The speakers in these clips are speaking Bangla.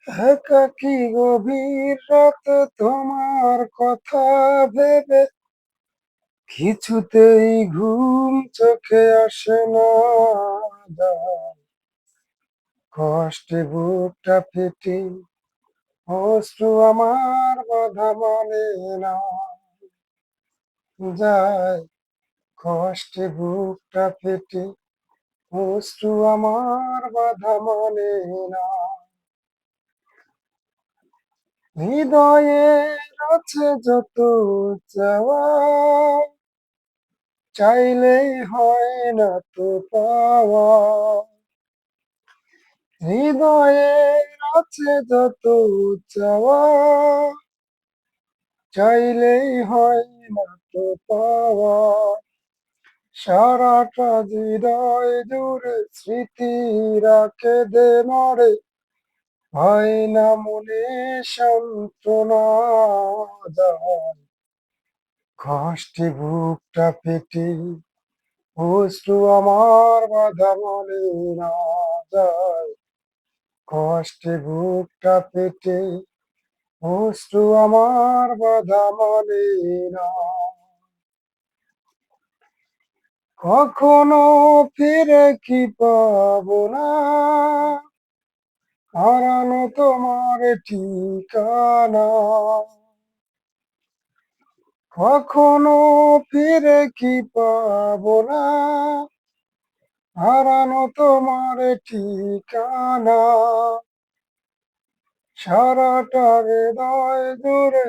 একাকী গভীর রাতে তোমার কথা ভেবে কিছুতেই ঘুম চোখে আসে না। কষ্টে বুকটা ফেটে অশ্রু আমার বাধা মানে না যায়। কষ্টে বুকটা ফেটে অশ্রু আমার বাধা মানে না। হৃদয়ে আছে যত চাওয়া, চাইলেই হয় না তো পাওয়া। হৃদয়ে আছে যত চাওয়া, চাইলেই হয় না তো পাওয়া। সারাটা হৃদয় জুড়ে স্মৃতিরা কেঁদে মরে, হয় না মনে সান্ত্বনা যায়। কষ্টে বুকটা পেটে অশ্রু আমার বাধা মনে না যায়। কষ্টে বুকটা পেটে অশ্রু আমার বাধা মানে না। কখনো ফিরে কি পাবো না, হারানো তোমার ঠিকানা। কখনো ফিরে কি পাবো না, হারানো তোমার ঠিকানা। সারাটা হৃদয় জুড়ে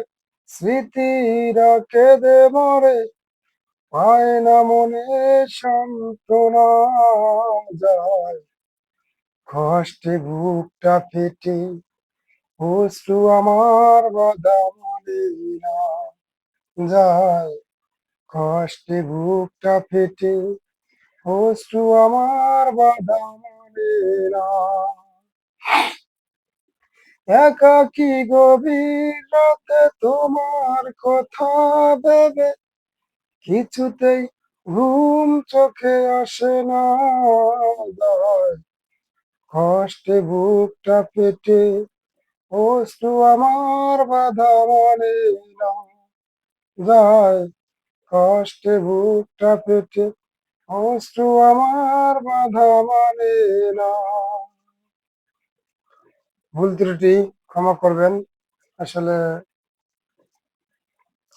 স্মৃতিরা কেঁদে মরে, পায় না মনে সান্ত্বনা যায়। কষ্টে বুকটা ফেটে অশ্রু আমার বাধা মানে না যায়। কষ্টে বুকটা ফেটে অশ্রু আমার বাধা মানে না। একাকী গভীর রাতে তোমার কথা ভেবে কিছুতেই ঘুম চোখে আসে না যায়। কষ্টে বুকটা পেটে অশ্রু আমার বাধা মানে না যায়। কষ্টে বুকটা পেটে অশ্রু আমার বাধা মানে না। ভুল ত্রুটি ক্ষমা করবেন। আসলে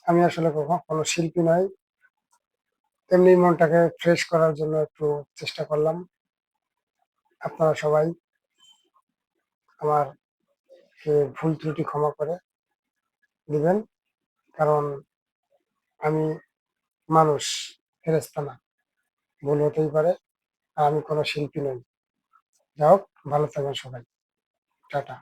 আমি আসলে কোনো শিল্পী নই, তেমনি মনটাকে ফ্রেশ করার জন্য একটু চেষ্টা করলাম। আপনারা সবাই আমার ভুল ত্রুটি ক্ষমা করে দিবেন, কারণ আমি মানুষ, ফেরেশতা না। ভুল হতেই পারে, আর আমি কোনো শিল্পী নই। যাই হোক, ভালো থাকবেন সবাই। টাটা।